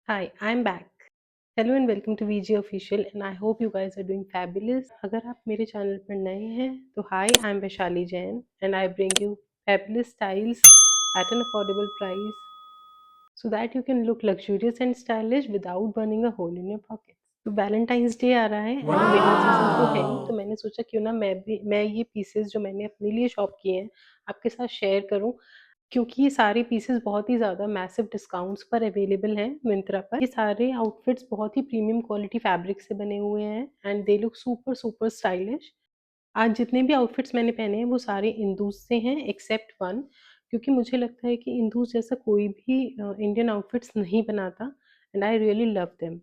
Hi, I'm back. Hello and welcome to VG Official and I hope you guys are doing fabulous. अगर आप मेरे channel पर नए हैं तो hi, I'm Vaishali Jain and I bring you fabulous styles at an affordable price so that you can look luxurious and stylish without burning a hole in your pocket. तो Valentine's day आ रहा है and wedding season तो है ही, तो मैंने सोचा क्यों ना मैं ये पीसेस जो मैंने अपने लिए शॉप किए हैं आपके साथ शेयर करूं, क्योंकि ये सारे पीसेस बहुत ही ज़्यादा मैसिव डिस्काउंट्स पर अवेलेबल हैं मिंत्रा पर। ये सारे आउटफिट्स बहुत ही प्रीमियम क्वालिटी फैब्रिक से बने हुए हैं and they look super super stylish. आज जितने भी आउटफिट्स मैंने पहने हैं वो सारे इंदूज़ से हैं एक्सेप्ट वन, क्योंकि मुझे लगता है कि इंदूज़ जैसा कोई भी इंडियन आउटफिट्स नहीं बनाता and I really love them.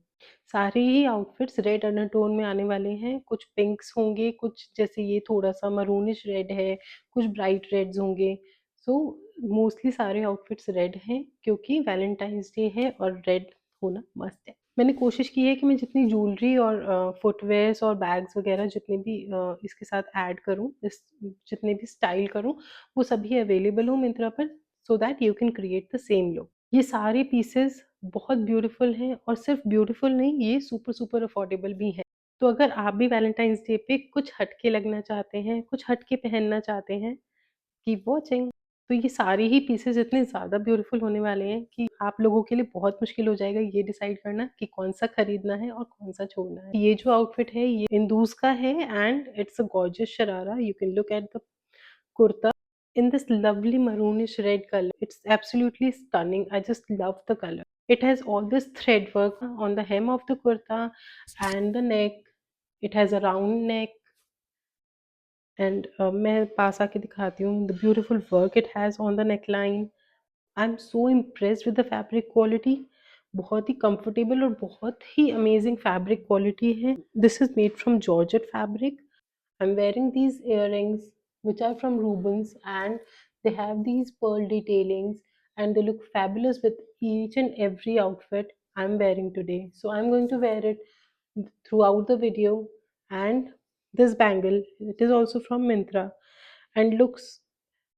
सारे ही आउटफिट्स रेड अंडरटोन में आने वाले हैं, कुछ पिंक्स होंगे, कुछ जैसे ये थोड़ा-सा मरूनिश रेड है, कुछ ब्राइट रेड्स होंगे। सो मोस्टली सारे आउटफिट्स रेड हैं क्योंकि वैलेंटाइन्स डे है और रेड होना मस्ट है। मैंने कोशिश की है कि मैं जितनी ज्वेलरी और फुटवियर्स और बैग्स वगैरह जितने भी इसके साथ ऐड करूँ, इस जितने भी स्टाइल करूँ, वो सभी अवेलेबल हो मिंत्रा पर so that you can create the same look. ये सारे पीसेस बहुत ब्यूटीफुल हैं और सिर्फ ब्यूटीफुल नहीं, ये सुपर सुपर अफोर्डेबल भी हैं। तो अगर आप भी वैलेंटाइन्स डे पे कुछ हटके लगना चाहते हैं, कुछ हटके पहनना चाहते हैं, कीप वॉचिंग। तो ये सारे ही पीसेस इतने ज़्यादा ब्यूटीफुल होने वाले हैं कि आप लोगों के लिए बहुत मुश्किल हो जाएगा ये डिसाइड करना कि कौन-सा खरीदना है और कौन-सा छोड़ना है। ये जो आउटफिट है ये इंदूज़ का है and it's a gorgeous sharara. You can look at the kurta in this lovely maroonish red color. It's absolutely stunning. I just love the color. It has all this thread work on the hem of the kurta and the neck. It has a round neck and मैं पास आके दिखाती हूँ the beautiful work it has on the neckline. I'm so impressed with the fabric quality. बहुत ही comfortable और बहुत ही amazing fabric quality है. This is made from georgette fabric. I'm wearing these earrings which are from Rubens and they have these pearl detailings and they look fabulous with each and every outfit I'm wearing today. So I'm going to wear it throughout the video. And this bangle, it is also from Mintra and looks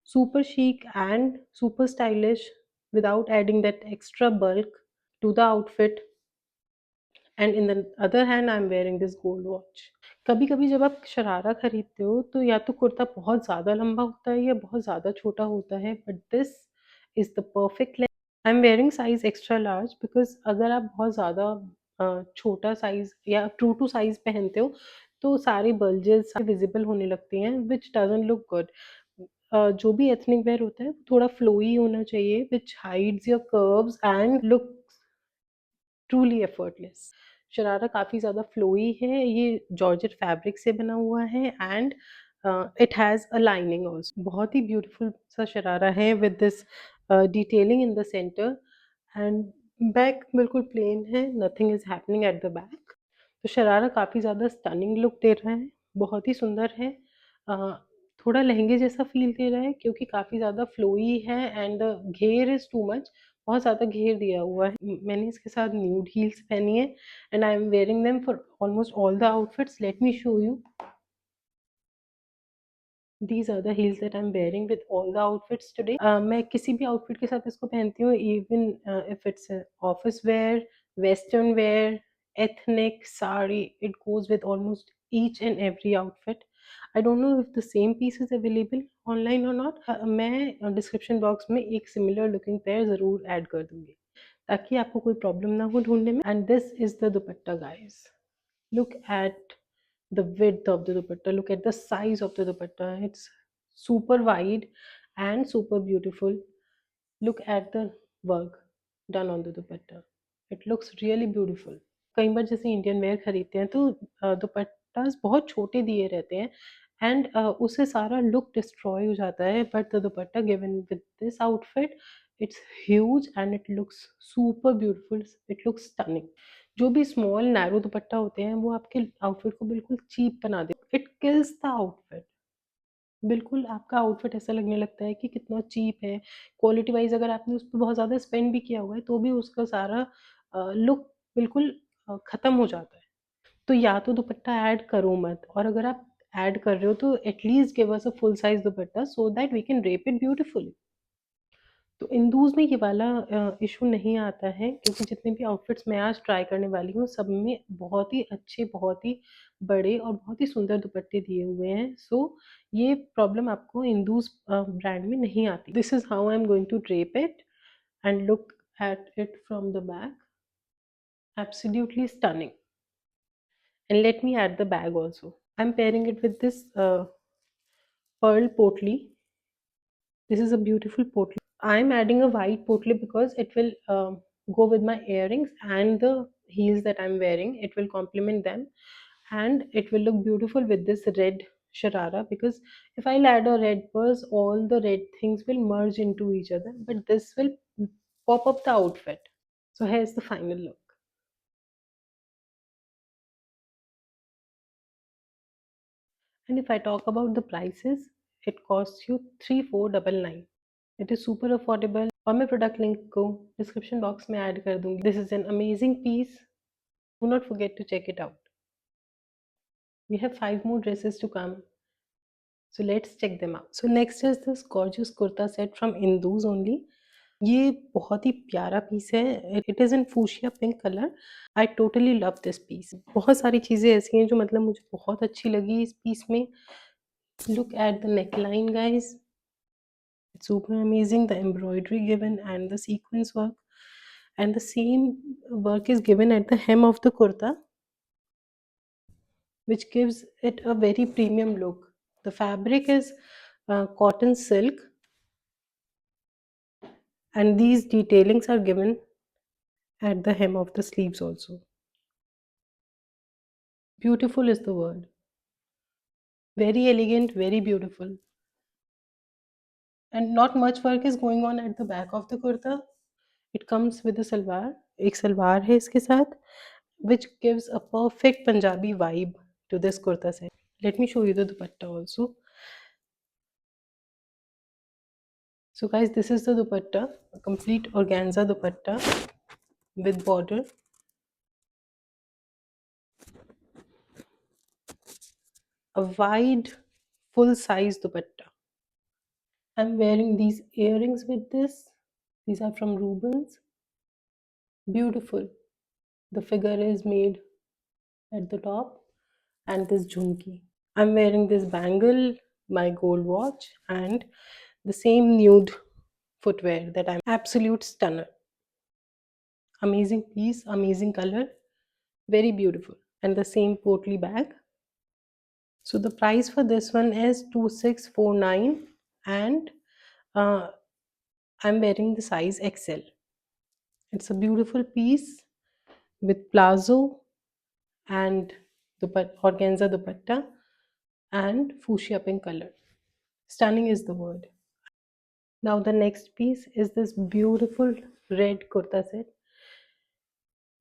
super chic and super stylish without adding that extra bulk to the outfit. And in the other hand I am wearing this gold watch. कभी-कभी जब आप शरारा खरीदते हो तो या तो कुर्ता बहुत ज़्यादा लंबा होता है या बहुत ज़्यादा छोटा होता है, but this is the perfect length. I am wearing size extra large because अगर आप बहुत ज़्यादा छोटा साइज़ या ट्रू टू साइज़ पहनते हो तो सारे बल्जेस विज़िबल होने लगते हैं व्हिच डज़न्ट लुक गुड। जो भी एथनिक वेयर होता है थोड़ा फ्लोई होना चाहिए which hides your curves and looks truly effortless. Sharara काफ़ी ज़्यादा फ्लोई है, ये जॉर्जेट फैब्रिक से बना हुआ है and it has a lining also. बहुत ही ब्यूटीफुल सा शरारा है with this detailing in the centre and back बिल्कुल प्लेन है, nothing is happening at the back. तो शरारा काफ़ी ज़्यादा स्टनिंग लुक दे रहा है, बहुत ही सुंदर है। अ, थोड़ा लहंगे जैसा फ़ील दे रहा है क्योंकि काफ़ी ज़्यादा फ्लोई है एंड द घेर इज़ टू मच, बहुत ज़्यादा घेर दिया हुआ है। मैंने इसके साथ न्यूड हील्स पहनी है and I am wearing them for almost all the outfits. Let me show you. These are the heels that I'm wearing with all the outfits today. मैं किसी भी आउटफिट के साथ इसको पहनती हूँ, even if it's office where, western wear, ethnic, sari, it goes with almost each and every outfit. I don't know if the same piece is available online or not. मैं description box में एक similar looking pair ज़रूर add कर दूँगी ताकि आपको कोई problem ना हो ढूँढने में। And this is the dupatta guys. Look at the width of the dupatta, look at the size of the dupatta. It's super wide and super beautiful. Look at the work done on the dupatta. It looks really beautiful. कई बार जैसे Indian wear खरीदते हैं तो दुपट्टास बहुत छोटे दिए रहते हैं एंड उससे सारा लुक डिस्ट्रॉय हो जाता है, but the dupatta given with this outfit it's huge and it looks super beautiful, it looks stunning. जो भी स्मॉल नैरो दुपट्टा होते हैं वो आपके आउटफिट को बिल्कुल चीप बना दे, इट किल्स द आउटफिट। बिल्कुल आपका आउटफिट ऐसा लगने लगता है कि कितना चीप है। क्वालिटी वाइज़ अगर आपने उस पे बहुत ज़्यादा स्पेंड भी किया हुआ है, तो भी उसका सारा लुक बिल्कुल ख़त्म हो जाता है। तो या तो दुपट्टा ऐड करो मत, और अगर आप ऐड कर रहे हो तो at least give us a full size dupatta so that we can drape it beautifully. तो इंदूज़ में ये वाला इश्यू नहीं आता है, क्योंकि जितने भी आउटफिट्स मैं आज ट्राई करने वाली हूँ, सब में बहुत ही अच्छे, बहुत ही बड़े और बहुत ही सुंदर दुपट्टे दिए हुए हैं। सो ये प्रॉब्लम आपको इंदूज़ ब्रांड में नहीं आती। This is how I am going to drape it and look at it from the back. Absolutely stunning. And let me add the bag also. I'm pairing it with this pearl potli. This is a beautiful potli. I'm adding a white potli because it will go with my earrings and the heels that I'm wearing. It will complement them and it will look beautiful with this red sharara, because if I'll add a red purse, all the red things will merge into each other, but this will pop up the outfit. So here's the final look. And if I talk about the prices, it costs you 3499. It is super affordable. और मैं product link को description box में add कर दूंगी. This is an amazing piece. Do not forget to check it out. We have 5 more dresses to come. So let's check them out. So next is this gorgeous kurta set from Indus only. ये बहुत ही प्यारा piece है. It is in fuchsia pink colour. I totally love this piece. बहुत सारी चीज़ें ऐसी हैं जो मतलब मुझे बहुत अच्छी लगी इस पीस में. Look at the neckline, guys. It's super amazing. The embroidery given and the sequence work, and the same work is given at the hem of the kurta, which gives it a very premium look. The fabric is cotton silk, and these detailings are given at the hem of the sleeves also. Beautiful is the word. Very elegant, very beautiful. And not much work is going on at the back of the kurta. It comes with a salwar. एक सलवार है इसके साथ, which gives a perfect Punjabi vibe to this kurta set. Let me show you the dupatta also. So guys, this is the dupatta, a complete organza dupatta with border. A wide, full-size dupatta. I'm wearing these earrings with this. These are from Rubens. Beautiful. The figure is made at the top, and this jhumki. I'm wearing this bangle, my gold watch, and the same nude footwear that I'm absolute stunner. Amazing piece, amazing color, very beautiful. And the same portly bag. So the price for this one is 2649, and uh, I'm wearing the size XL. It's a beautiful piece with plazo and organza dupatta and fuchsia pink color. Stunning is the word. Now the next piece is this beautiful red kurta set.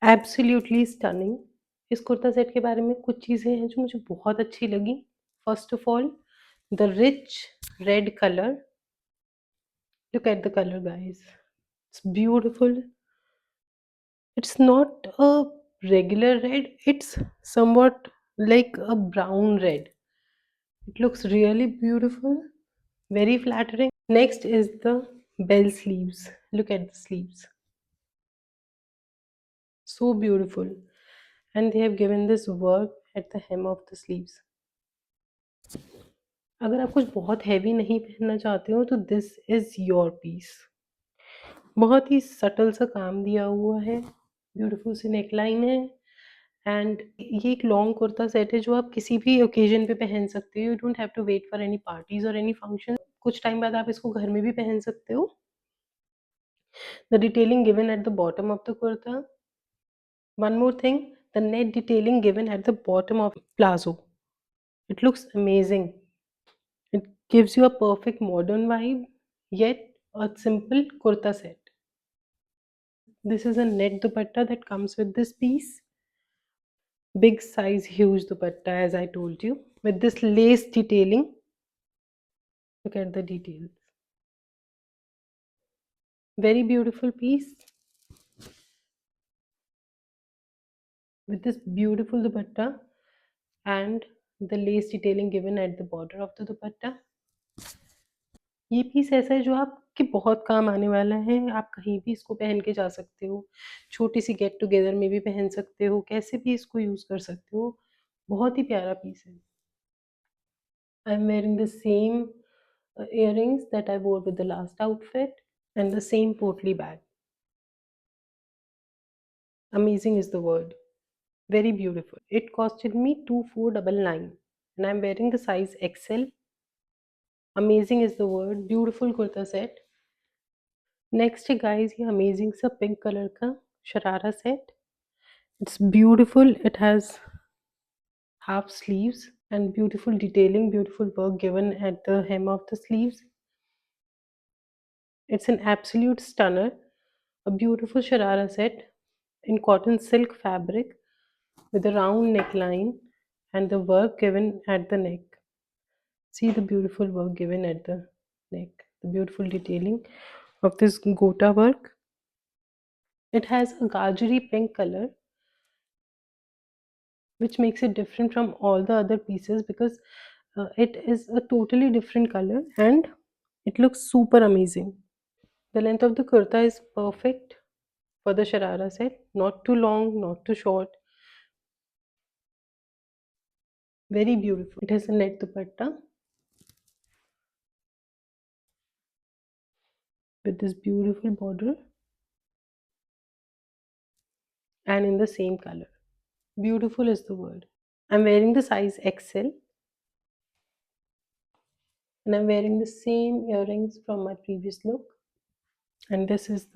Absolutely stunning. इस kurta set के बारे में कुछ चीज़ें हैं जो मुझे बहुत अच्छी लगी. First of all, the rich red color. Look at the color, guys. It's beautiful. It's not a regular red. It's somewhat like a brown red. It looks really beautiful. Very flattering. Next is the bell sleeves. Look at the sleeves. So beautiful. And they have given this work at the hem of the sleeves. अगर आप कुछ बहुत heavy नहीं पहनना चाहते हो तो this is your peace. बहुत ही सटल सा काम दिया हुआ है. ब्यूटीफुल सी नेकलाइन है. एंड ये एक लॉन्ग कुर्ता सेट है जो आप किसी भी ओकेजन पे पहन सकते हो. You don't have to wait for any parties और एनी फंक्शन. कुछ टाइम बाद आप इसको घर में भी पहन सकते हो. The detailing given at the bottom of the kurta. One more thing, the net detailing given at the bottom of palazzo. It looks amazing. It gives you a perfect modern vibe, yet a simple kurta set. This is a net dupatta that comes with this piece. Big size, huge dupatta, as I told you, with this lace detailing. Look at the details. Very beautiful piece with this beautiful dupatta and the lace detailing given at the border of the dupatta. ये piece ऐसा है जो आप कि बहुत काम आने वाला है। आप कहीं भी इसको पहन के जा सकते हो, छोटी सी गेट टुगेदर में भी पहन सकते हो, कैसे भी इसको यूज़ कर सकते हो। बहुत ही प्यारा पीस है। I am wearing the same earrings that I wore with the last outfit and the same portly bag. Amazing is the word. Very beautiful. It costed me 2499 and I'm wearing the size XL. Amazing is the word. Beautiful kurta set. Next है guys ये amazing सा pink color का sharara set. It's beautiful. It has half sleeves and beautiful detailing, beautiful work given at the hem of the sleeves. It's an absolute stunner. A beautiful sharara set in cotton silk fabric with a round neckline and the work given at the neck. See the beautiful work given at the neck, the beautiful detailing of this gota work. It has a gajari pink color, which makes it different from all the other pieces because it is a totally different color and it looks super amazing. The length of the kurta is perfect for the sharara set, not too long, not too short. Very beautiful. It has a net dupatta with this beautiful border and in the same color. Beautiful is the word. I'm wearing the size XL and I'm wearing the same earrings from my previous look. And this is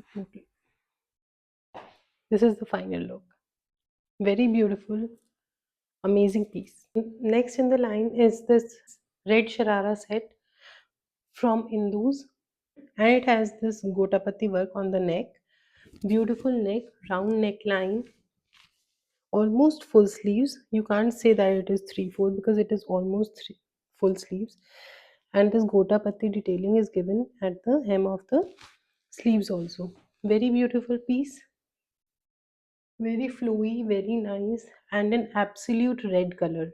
the final look. Very beautiful, amazing piece. Next in the line is this red sharara set from Indus, and it has this gotapati work on the neck. Beautiful neck, round neckline, almost full sleeves. You can't say that it is 3/4 because it is almost full sleeves. And this gotapati detailing is given at the hem of the sleeves also. Very beautiful piece, very flowy, very nice, and an absolute red color.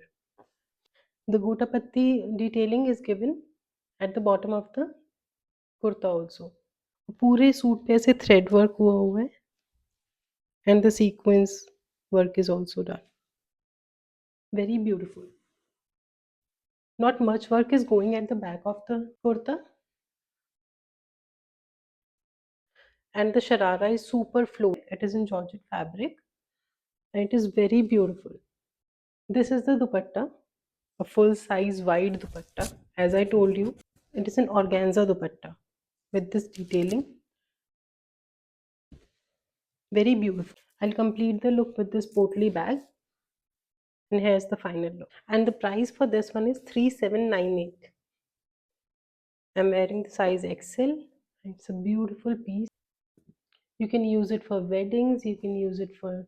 The gotapati detailing is given at the bottom of the kurta also. पूरे suit पे ऐसे thread work हुआ हुआ है and the sequence work is also done. Very beautiful. Not much work is going at the back of the kurta, and the sharara is super flowy. It is in georgette fabric and it is very beautiful. This is the dupatta, a full size wide dupatta. As I told you, it is an organza dupatta with this detailing. Very beautiful. I'll complete the look with this portly bag, and here's the final look. And the price for this one is 3798. I'm wearing the size XL. It's a beautiful piece. You can use it for weddings, you can use it for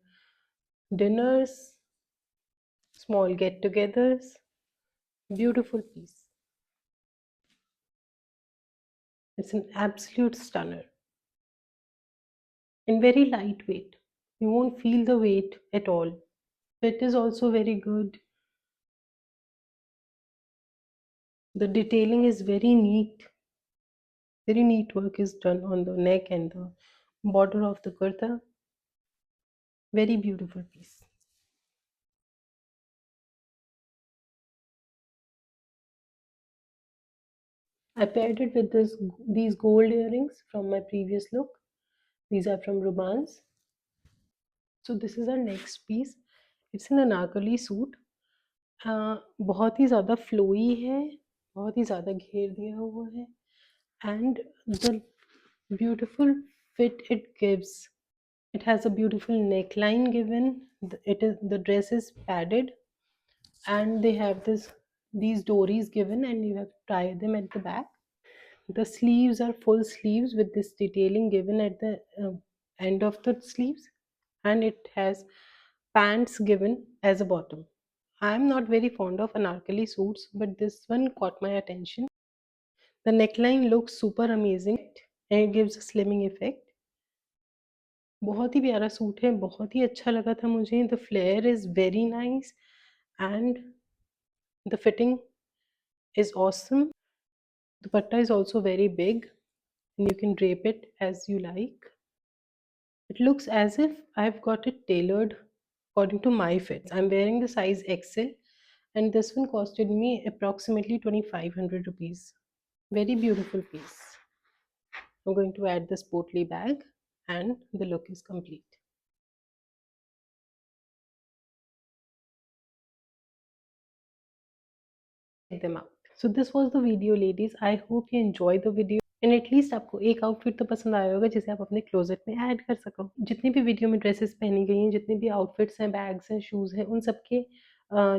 dinners, small get-togethers. Beautiful piece. It's an absolute stunner and very lightweight. You won't feel the weight at all. Fit is also very good. The detailing is very neat. Very neat work is done on the neck and the border of the kurta. Very beautiful piece. I paired it with these gold earrings from my previous look. These are from Romance. So this is our next piece. It's an Anarkali suit. बहुत ही ज़्यादा flowy है, बहुत ही ज़्यादा घेर दिया हुआ है, and the beautiful fit it gives. It has a beautiful neckline given. The dress is padded, and they have these dories given, and you have to tie them at the back. The sleeves are full sleeves with this detailing given at the end of the sleeves, and it has pants given as a bottom. I'm not very fond of anarkali suits, but this one caught my attention. The neckline looks super amazing and it gives a slimming effect. बहुत ही प्यारा suit है, बहुत ही अच्छा लगा था मुझे. The flare is very nice and the fitting is awesome. Dupatta is also very big and you can drape it as you like. It looks as if I've got it tailored according to my fits. I'm wearing the size XL, and this one costed me approximately 2500 rupees. Very beautiful piece. I'm going to add the sportly bag, and the look is complete. Check them out. So this was the video, ladies. I hope you enjoy the video. And at least आपको एक outfit तो पसंद आया होगा जिसे आप अपने closet में ऐड कर सको। जितनी भी वीडियो में ड्रेसेस पहनी गई हैं, जितने भी आउटफिट्स हैं, बैग्स हैं, शूज़ हैं, उन सब के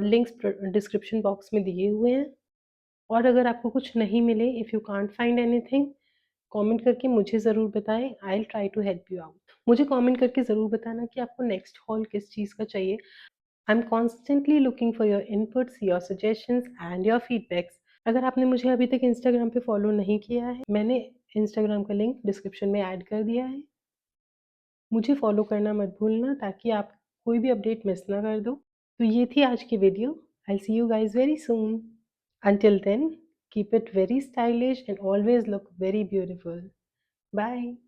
लिंक्स डिस्क्रिप्शन बॉक्स में दिए हुए हैं। और अगर आपको कुछ नहीं मिले, if you can't find anything, comment करके मुझे ज़रूर बताएं। I will try to help you out. मुझे कमेंट करके ज़रूर बताना कि आपको नेक्स्ट हॉल किस चीज़ का चाहिए। I am constantly looking for your inputs, your suggestions and your feedbacks. अगर आपने मुझे अभी तक इंस्टाग्राम पे फॉलो नहीं किया है, मैंने इंस्टाग्राम का लिंक डिस्क्रिप्शन में ऐड कर दिया है। मुझे फॉलो करना मत भूलना ताकि आप कोई भी अपडेट मिस ना कर दो। तो ये थी आज की video. I will see you guys very soon. Until then, keep it very stylish and always look very beautiful. Bye.